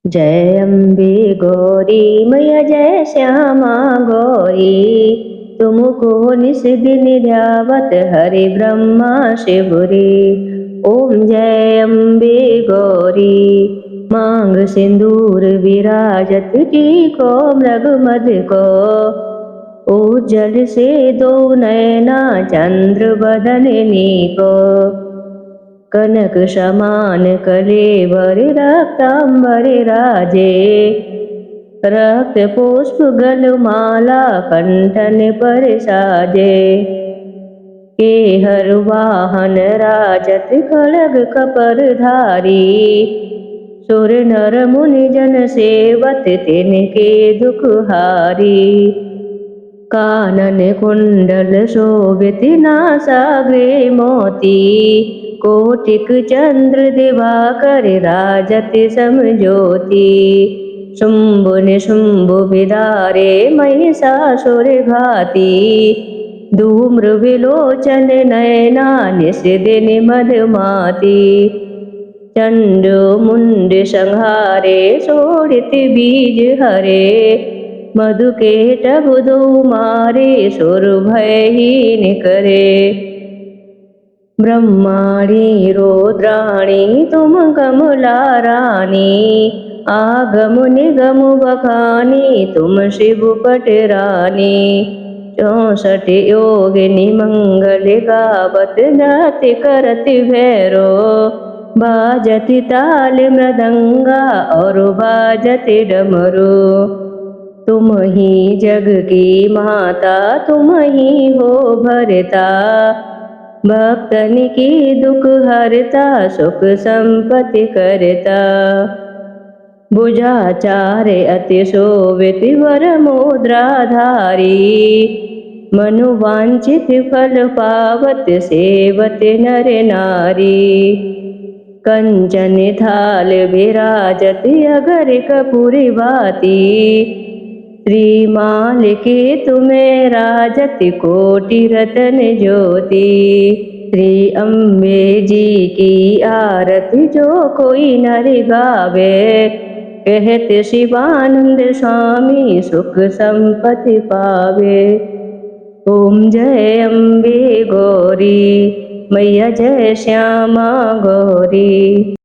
जय अम्बे गौरी मैया जय श्यामा गौरी। तुमको निस दिन ध्यावत हरि ब्रह्मा शिवरी। ओम जय अम्बे गौरी। मांग सिंदूर विराजत टीको मृग मद को। उज्जल से दो नैना चंद्र बदन नीको। कनक समान कलेवर रक्तांबर राजे। रक्त पुष्प गलमाला कंठन पर साजे। केहर वाहन राजत खड़ग कपर धारी। सुर नर मुनि जन सेवत तिनके दुख हारी। कानन कुंडल शोभित नासाग्रे मोती। कोटिक चंद्र दिवाकर राजत समज्योति। शुंभ निशुंभ विदारे महिषासुर घाती। धूम्र विलोचन नयना निस दिन मदमाती। चंड मुंड संहारे शोणित बीज हरे। मधु के टब दो मारे सुर भयहीन करे। ब्रह्माणी रुद्राणी तुम कमला रानी। आगम निगम बखानी तुम शिव पट रानी। 64 योगिनी मंगल गावत नृत्य करत भैरो। बाजत ताल मृदंगा और बाजत डमरू। तुम ही जग की माता तुम ही हो भरता। भक्तन की दुख हरता सुख संपत्ति करता। भुजाचार्य अति शोभित वर मुद्राधारी। मनुवांछित फल पावत सेवत नर नारी। कंचन थाल विराजत अगर कपूरी बाती। श्रीमाल के तुम्हें राजत कोटि रतन ज्योति। श्री अम्बे जी की आरती जो कोई नर गावे। कहत शिवानंद स्वामी सुख संपत्ति पावे। ओम जय अम्बे गौरी मैया जय श्यामा गौरी।